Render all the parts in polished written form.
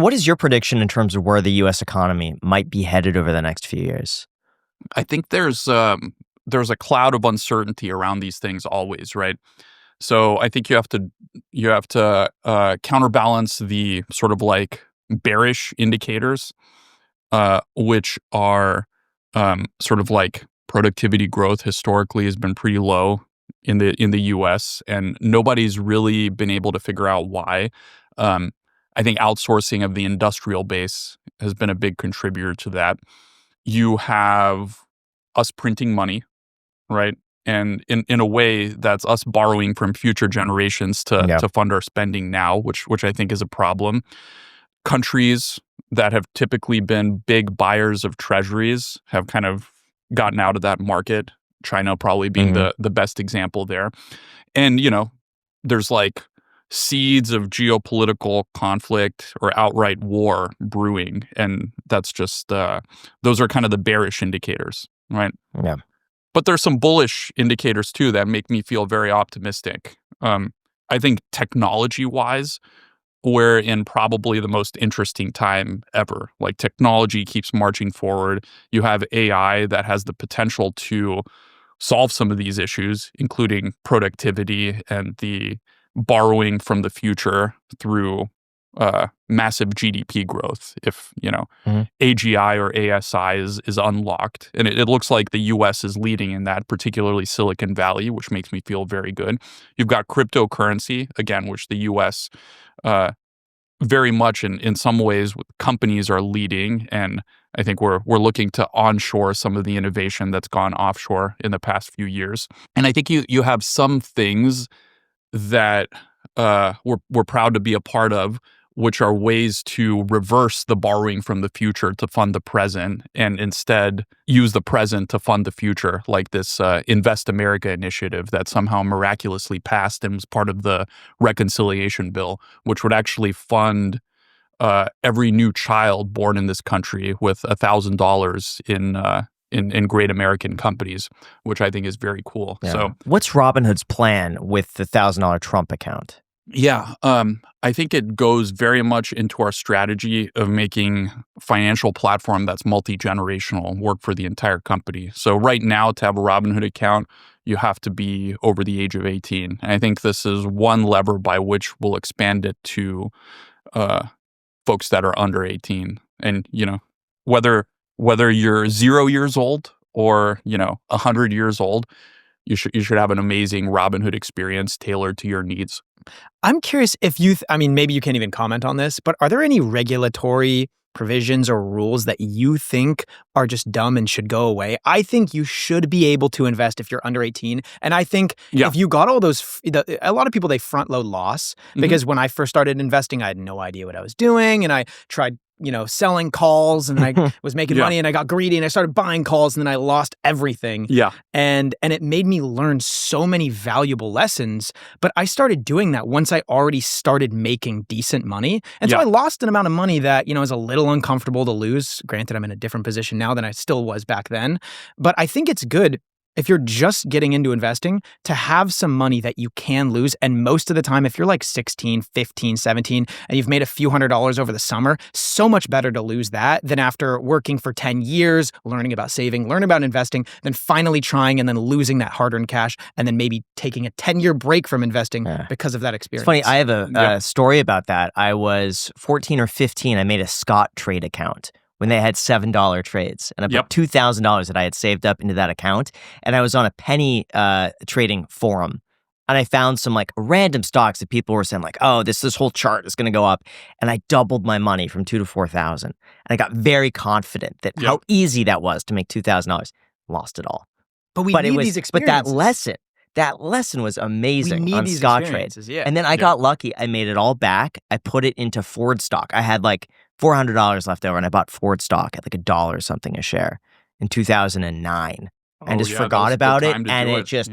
What is your prediction in terms of where the U.S. economy might be headed over the next few years? I think there's a cloud of uncertainty around these things always, right? So I think you have to counterbalance the sort of like bearish indicators, which are sort of like productivity growth historically has been pretty low in the U.S. and nobody's really been able to figure out why. I think outsourcing of the industrial base has been a big contributor to that. You have us printing money, right? And in a way, that's us borrowing from future generations to fund our spending now, which I think is a problem. Countries that have typically been big buyers of treasuries have kind of gotten out of that market. China probably being the best example there. And, there's like seeds of geopolitical conflict or outright war brewing. And that's just, those are kind of the bearish indicators, right? Yeah. But there's some bullish indicators too that make me feel very optimistic. I think technology-wise, we're in probably the most interesting time ever. Like technology keeps marching forward. You have AI that has the potential to solve some of these issues, including productivity and the borrowing from the future through massive GDP growth. If AGI or ASI is unlocked, and it looks like the U.S. is leading in that, particularly Silicon Valley, which makes me feel very good. You've got cryptocurrency again, which the U.S. Very much in some ways companies are leading, and I think we're looking to onshore some of the innovation that's gone offshore in the past few years. And I think you have some things that we're proud to be a part of, which are ways to reverse the borrowing from the future to fund the present and instead use the present to fund the future, like this Invest America initiative that somehow miraculously passed and was part of the reconciliation bill, which would actually fund every new child born in this country with $1,000 in great American companies, which I think is very cool. Yeah. So, what's Robinhood's plan with the $1,000 Trump account? Yeah, I think it goes very much into our strategy of making financial platform that's multi-generational work for the entire company. So right now, to have a Robinhood account, you have to be over the age of 18. And I think this is one lever by which we'll expand it to folks that are under 18. And, whether you're 0 years old or, 100 years old, you should have an amazing Robinhood experience tailored to your needs. I'm curious if maybe you can't even comment on this, but are there any regulatory provisions or rules that you think are just dumb and should go away? I think you should be able to invest if you're under 18. And I think if you got all those, a lot of people, they front load loss because when I first started investing, I had no idea what I was doing. And I tried selling calls and I was making money and I got greedy and I started buying calls and then I lost everything. Yeah. And it made me learn so many valuable lessons. But I started doing that once I already started making decent money. And so I lost an amount of money that, is a little uncomfortable to lose. Granted, I'm in a different position now than I still was back then. But I think it's good if you're just getting into investing to have some money that you can lose. And most of the time, if you're like 16, 15, 17, and you've made a few $100s over the summer, so much better to lose that than after working for 10 years, learning about saving, learning about investing, then finally trying and then losing that hard-earned cash and then maybe taking a 10-year break from investing because of that experience. It's funny, I have a story about that. I was 14 or 15. I made a Scott trade account when they had $7 trades. And I put $2,000 that I had saved up into that account. And I was on a penny trading forum. And I found some like random stocks that people were saying like, oh, this whole chart is going to go up. And I doubled my money from $2,000 to $4,000. And I got very confident that how easy that was to make $2,000. Lost it all. But we need these experiences. But that lesson was amazing on Scott trades. Yeah. And then I got lucky. I made it all back. I put it into Ford stock. I had like $400 left over and I bought Ford stock at like $1 or something a share in 2009 and just forgot about it. And it just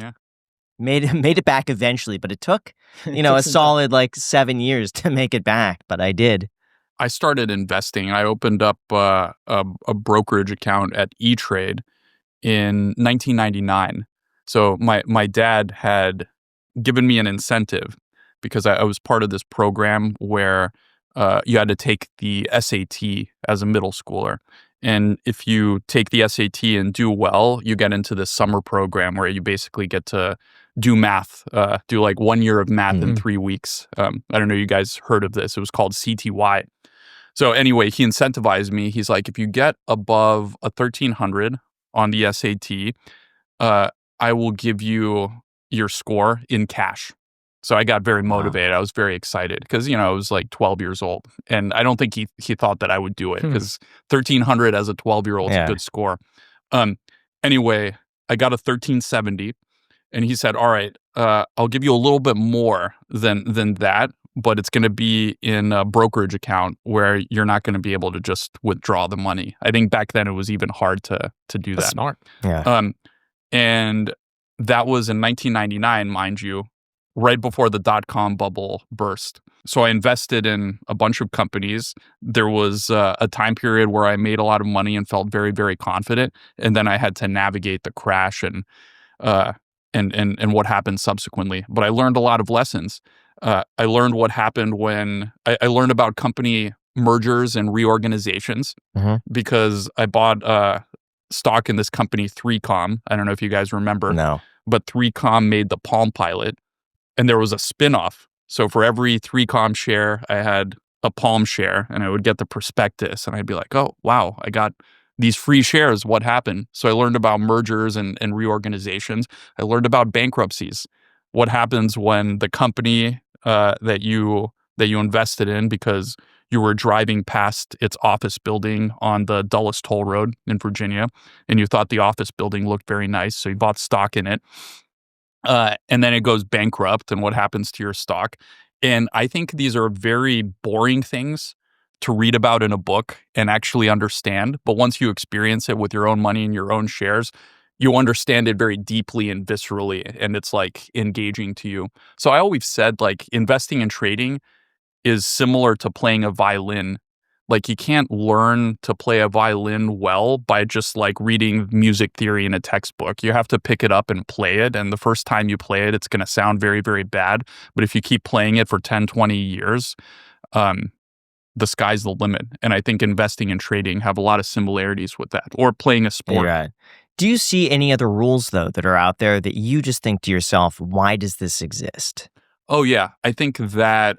made it back eventually. But it took, a solid like 7 years to make it back. But I did. I started investing. I opened up a brokerage account at E-Trade in 1999. So my dad had given me an incentive because I was part of this program where you had to take the SAT as a middle schooler. And if you take the SAT and do well, you get into this summer program where you basically get to do math, do like 1 year of math in 3 weeks. I don't know, you guys heard of this. It was called CTY. So anyway, he incentivized me. He's like, if you get above a 1300 on the SAT, I will give you your score in cash. So I got very motivated. I was very excited because, I was like 12 years old. And I don't think he thought that I would do it because 1300 as a 12-year-old is a good score. Anyway, I got a 1370. And he said, all right, I'll give you a little bit more than that, but it's going to be in a brokerage account where you're not going to be able to just withdraw the money. I think back then it was even hard to do That's that. smart. Yeah. And that was in 1999, mind you, right before the dot-com bubble burst. So I invested in a bunch of companies. There was a time period where I made a lot of money and felt very, very confident. And then I had to navigate the crash and what happened subsequently. But I learned a lot of lessons. I learned what happened when I learned about company mergers and reorganizations because I bought stock in this company, 3Com. I don't know if you guys remember. No. But 3Com made the Palm Pilot, and there was a spinoff. So for every 3Com share, I had a Palm share, and I would get the prospectus, and I'd be like, oh, wow, I got these free shares. What happened? So I learned about mergers and reorganizations. I learned about bankruptcies. What happens when the company that you invested in because you were driving past its office building on the Dulles Toll Road in Virginia, and you thought the office building looked very nice, so you bought stock in it. And then it goes bankrupt, and what happens to your stock? And I think these are very boring things to read about in a book and actually understand. But once you experience it with your own money and your own shares, you understand it very deeply and viscerally, and it's like engaging to you. So I always said, like, investing and trading is similar to playing a violin. Like, you can't learn to play a violin well by just like reading music theory in a textbook. You have to pick it up and play it. And the first time you play it, it's going to sound very, very bad. But if you keep playing it for 10, 20 years, the sky's the limit. And I think investing and trading have a lot of similarities with that, or playing a sport. Right. Do you see any other rules, though, that are out there that you just think to yourself, why does this exist? Oh, yeah. I think that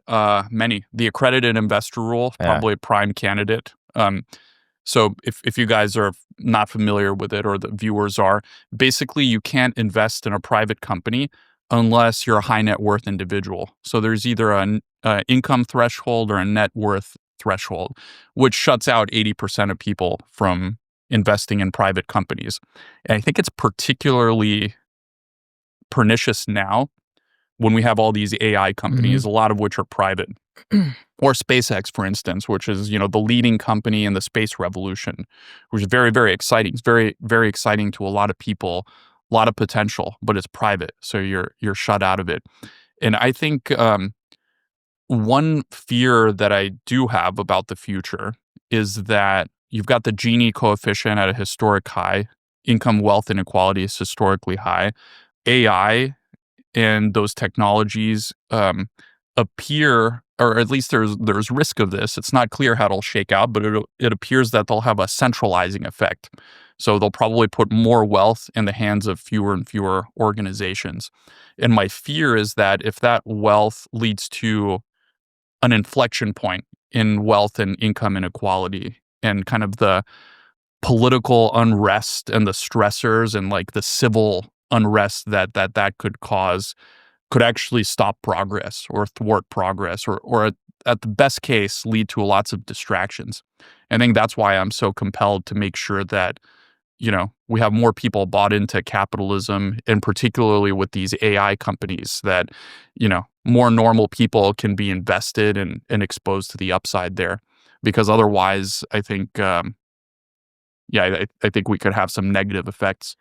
many. The accredited investor rule, probably a prime candidate. So if you guys are not familiar with it, or the viewers are, basically you can't invest in a private company unless you're a high net worth individual. So there's either an income threshold or a net worth threshold, which shuts out 80% of people from investing in private companies. And I think it's particularly pernicious now when we have all these AI companies, a lot of which are private, or SpaceX, for instance, which is, the leading company in the space revolution, which is very, very exciting. It's very, very exciting to a lot of people, a lot of potential, but it's private, so you're shut out of it. And I think one fear that I do have about the future is that you've got the Gini coefficient at a historic high, income wealth inequality is historically high, AI and those technologies appear, or at least there's risk of this. It's not clear how it'll shake out, but it appears that they'll have a centralizing effect. So they'll probably put more wealth in the hands of fewer and fewer organizations. And my fear is that if that wealth leads to an inflection point in wealth and income inequality, and kind of the political unrest and the stressors and like the civil unrest that could cause, could actually stop progress or thwart progress, or at the best case lead to lots of distractions. I think that's why I'm so compelled to make sure that we have more people bought into capitalism, and particularly with these AI companies, that more normal people can be invested and exposed to the upside there. Because otherwise, I think I think we could have some negative effects.